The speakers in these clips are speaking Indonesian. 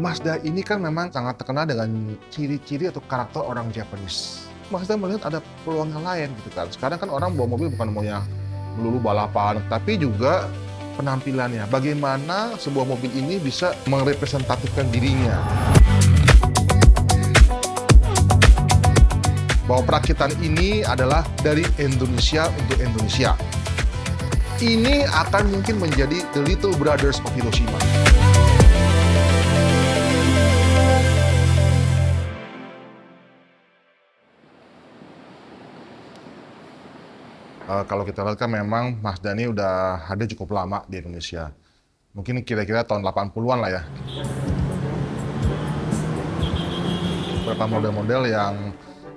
Mazda ini kan memang sangat terkenal dengan ciri-ciri atau karakter orang Japanese. Mazda melihat ada peluang yang lain gitu kan. Sekarang kan orang bawa mobil bukan maunya melulu balapan, tapi juga penampilannya. Bagaimana sebuah mobil ini bisa merepresentatifkan dirinya. Bahwa perakitan ini adalah dari Indonesia untuk Indonesia. Ini akan mungkin menjadi the little brothers of Hiroshima. Kalau kita lihat kan memang Mazda ini udah ada cukup lama di Indonesia. Mungkin kira-kira tahun 80-an lah ya. Beberapa model-model yang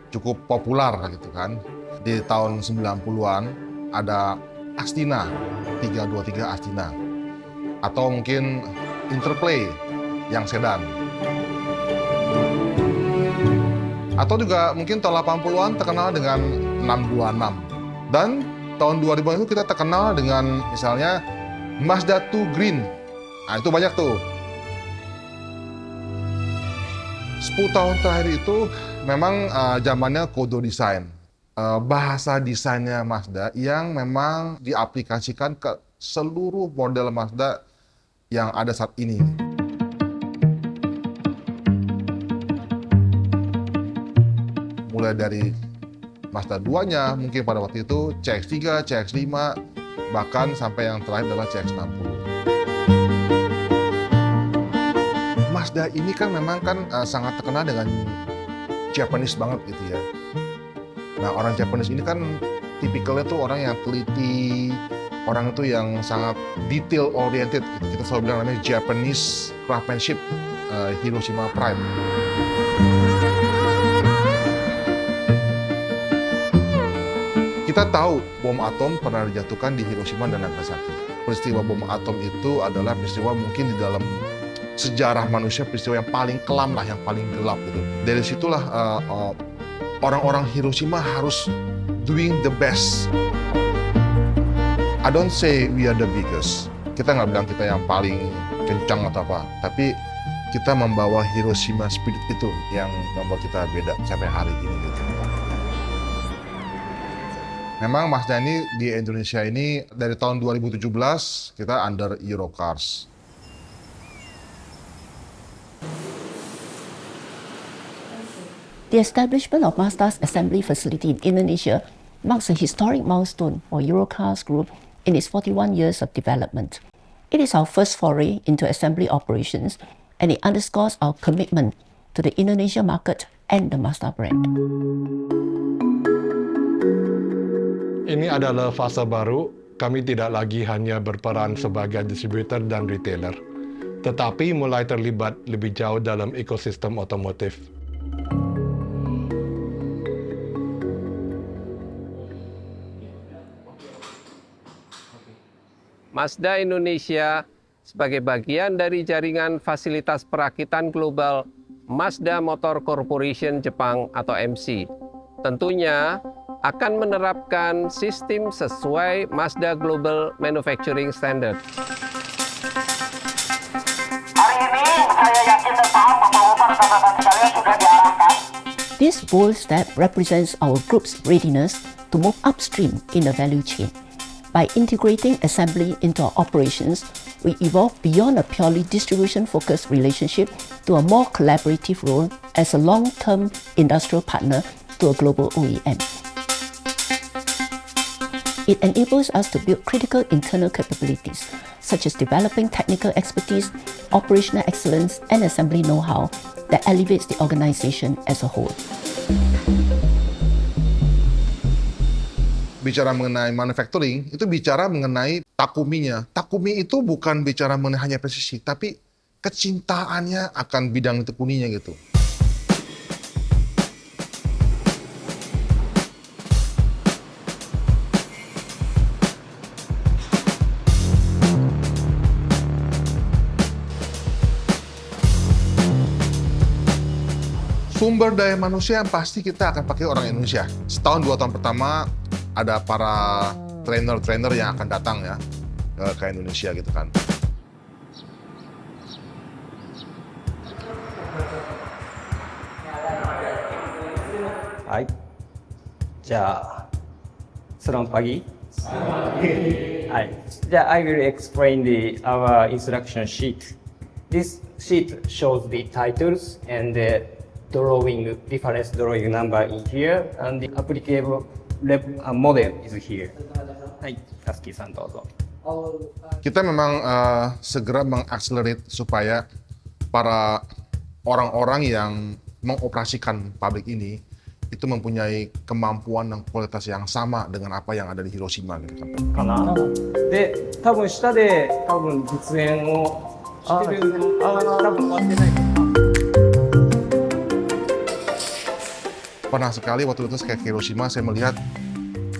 cukup populer gitu kan. Di tahun 90-an ada Astina, 323 Astina. Atau mungkin Interplay yang sedan. Atau juga mungkin tahun 80-an terkenal dengan 626. Dan tahun 2000 itu kita terkenal dengan misalnya Mazda 2 Green. Nah, itu banyak tuh. 10 tahun terakhir itu memang zamannya kodo design. Bahasa desainnya Mazda yang memang diaplikasikan ke seluruh model Mazda yang ada saat ini. Mulai dari Mazda 2-nya, mungkin pada waktu itu CX-3, CX-5, bahkan sampai yang terakhir adalah CX-60. Mazda ini kan memang sangat terkenal dengan Japanese banget gitu ya. Nah, orang Japanese ini kan tipikalnya tuh orang yang teliti, orang itu yang sangat detail oriented gitu. Kita selalu bilang namanya Japanese craftsmanship, Hiroshima Pride. Kita tahu bom atom pernah dijatuhkan di Hiroshima dan Nagasaki. Peristiwa bom atom itu adalah peristiwa mungkin di dalam sejarah manusia peristiwa yang paling kelam lah, yang paling gelap gitu. Dari situlah orang-orang Hiroshima harus doing the best. I don't say we are the biggest. Kita nggak bilang kita yang paling kencang atau apa, tapi kita membawa Hiroshima spirit itu yang membuat kita beda sampai hari ini gitu. Memang Mazda ini di Indonesia ini dari tahun 2017 kita under Eurocars. The establishment of Mazda's assembly facility in Indonesia marks a historic milestone for Eurocars Group in its 41 years of development. It is our first foray into assembly operations, and it underscores our commitment to the Indonesia market and the Mazda brand. Ini adalah fase baru, kami tidak lagi hanya berperan sebagai distributor dan retailer, tetapi mulai terlibat lebih jauh dalam ekosistem otomotif. Mazda Indonesia sebagai bagian dari jaringan fasilitas perakitan global Mazda Motor Corporation Jepang atau MC. Tentunya akan menerapkan sistem sesuai Mazda Global Manufacturing Standard. Hari ini saya yakin dan paham bahwa rekan-rekan sekalian sudah diarahkan. This bold step represents our group's readiness to move upstream in the value chain. By integrating assembly into our operations, we evolve beyond a purely distribution-focused relationship to a more collaborative role as a long-term industrial partner to a global OEM. It enables us to build critical internal capabilities, such as developing technical expertise, operational excellence, and assembly know-how that elevates the organization as a whole. Bicara mengenai manufacturing, itu bicara mengenai Takuminya. Takumi itu bukan bicara mengenai hanya presisi, tapi kecintaannya akan bidang tekuninya gitu. Sumber daya manusia yang pasti kita akan pakai orang Indonesia. Setahun 2 tahun pertama ada para trainer-trainer yang akan datang ya ke Indonesia gitu kan. はい。じゃあ、selamat pagi. Hi. じゃあ、I will explain our instruction sheet. This sheet shows the titles and the reference drawing number in here, and the applicable model is here. はい、タスキーさんどうぞ。Kita memang segera mengakselerate supaya para orang-orang yang mengoperasikan pabrik ini itu mempunyai kemampuan dan kualitas yang sama dengan apa yang ada di Hiroshima gitu. かな。で、多分下で実演をしてるの。多分終わってない。Pernah sekali waktu itu saya ke Hiroshima, saya melihat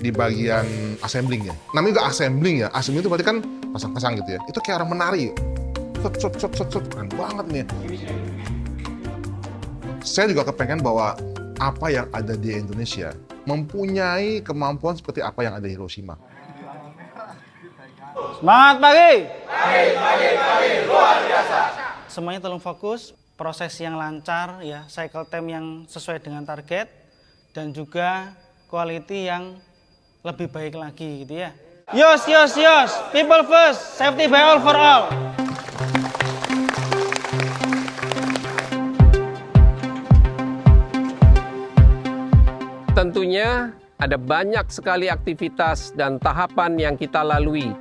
di bagian assembling ya. Namanya juga assembling ya. Assembling itu berarti kan pasang-pasang gitu ya. Itu kayak orang menari. Shot. Keren banget nih. Saya juga kepengen bahwa apa yang ada di Indonesia mempunyai kemampuan seperti apa yang ada di Hiroshima. Semangat pagi! Pagi, luar biasa! Semuanya tolong fokus, proses yang lancar, ya, cycle time yang sesuai dengan target, dan juga quality yang lebih baik lagi gitu ya. Yos, people first, safety by all for all. Tentunya ada banyak sekali aktivitas dan tahapan yang kita lalui.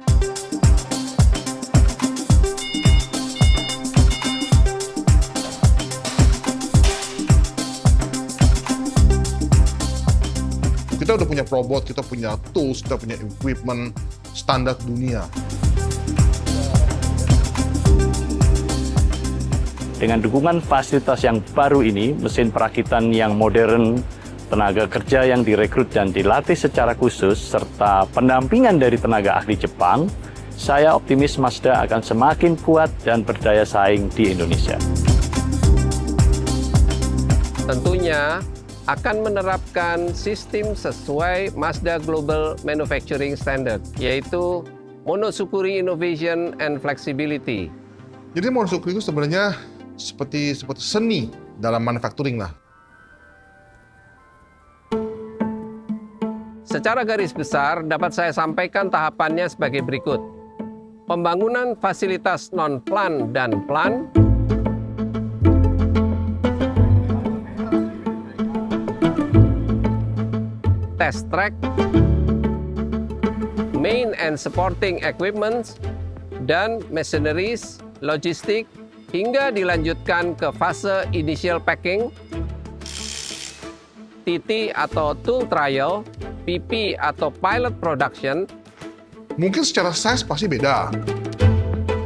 Kita udah punya robot, kita punya tools, kita punya equipment standar dunia. Dengan dukungan fasilitas yang baru ini, mesin perakitan yang modern, tenaga kerja yang direkrut dan dilatih secara khusus, serta pendampingan dari tenaga ahli Jepang, saya optimis Mazda akan semakin kuat dan berdaya saing di Indonesia. Tentunya akan menerapkan sistem sesuai Mazda Global Manufacturing Standard, yaitu Monozukuri Innovation and Flexibility. Jadi Monozukuri itu sebenarnya seperti seni dalam manufacturing lah. Secara garis besar dapat saya sampaikan tahapannya sebagai berikut. Pembangunan fasilitas non-plan dan plan, test track, main and supporting equipment, dan machineries, logistik, hingga dilanjutkan ke fase initial packing, TT atau tool trial, PP atau pilot production. Mungkin secara size pasti beda.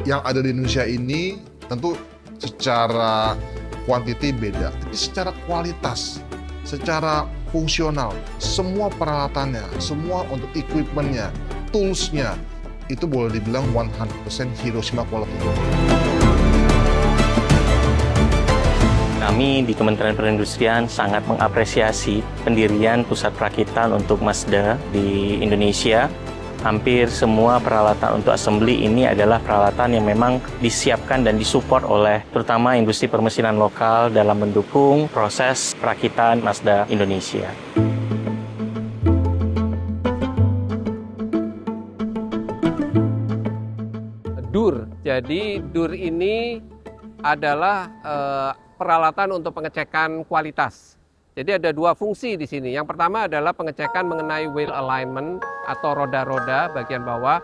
Yang ada di Indonesia ini tentu secara quantity beda, tapi secara kualitas, secara fungsional, semua peralatannya, semua untuk equipment-nya, tools-nya, itu boleh dibilang 100% Hiroshima quality. Kami di Kementerian Perindustrian sangat mengapresiasi pendirian pusat perakitan untuk Mazda di Indonesia. Hampir semua peralatan untuk assembly ini adalah peralatan yang memang disiapkan dan disupport oleh terutama industri permesinan lokal dalam mendukung proses perakitan Mazda Indonesia. DUR. Jadi DUR ini adalah peralatan untuk pengecekan kualitas. Jadi ada dua fungsi di sini. Yang pertama adalah pengecekan mengenai wheel alignment atau roda-roda bagian bawah.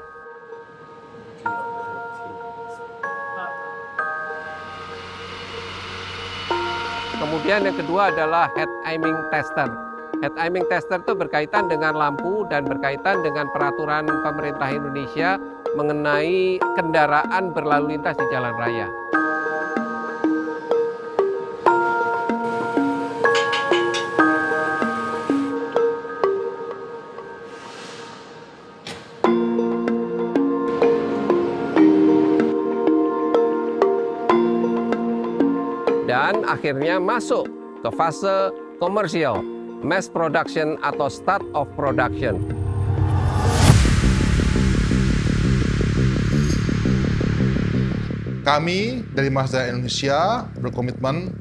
Kemudian yang kedua adalah head aiming tester. Head aiming tester itu berkaitan dengan lampu dan berkaitan dengan peraturan pemerintah Indonesia mengenai kendaraan berlalu lintas di jalan raya. Dan akhirnya masuk ke fase komersial, mass production atau start of production. Kami dari Mazda Indonesia berkomitmen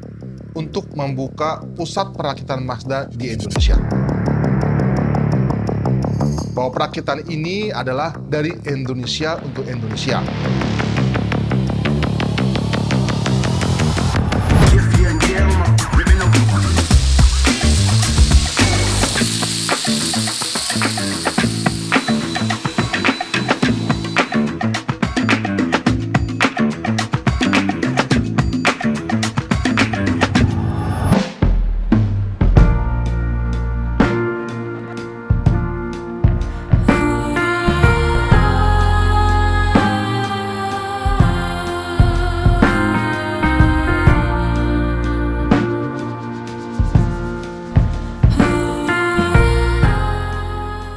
untuk membuka pusat perakitan Mazda di Indonesia. Bahwa perakitan ini adalah dari Indonesia untuk Indonesia.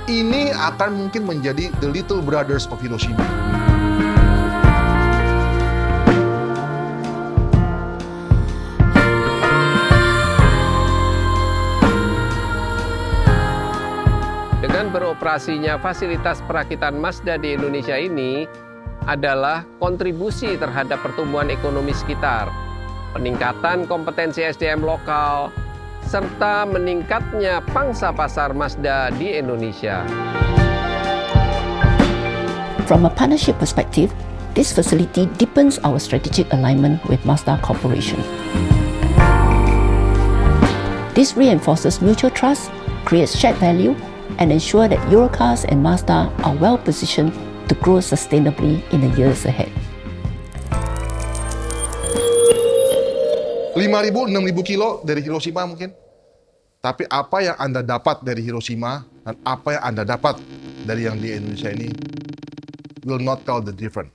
Ini akan mungkin menjadi the little brothers of Hiroshima. Dengan beroperasinya fasilitas perakitan Mazda di Indonesia ini adalah kontribusi terhadap pertumbuhan ekonomi sekitar, peningkatan kompetensi SDM lokal, serta meningkatnya pangsa pasar Mazda di Indonesia. From a partnership perspective, this facility deepens our strategic alignment with Mazda Corporation. This reinforces mutual trust, creates shared value, and ensures that Eurocars and Mazda are well positioned to grow sustainably in the years ahead. 5.000, 6.000 kilo dari Hiroshima mungkin. Tapi apa yang Anda dapat dari Hiroshima dan apa yang Anda dapat dari yang di Indonesia ini will not tell the difference.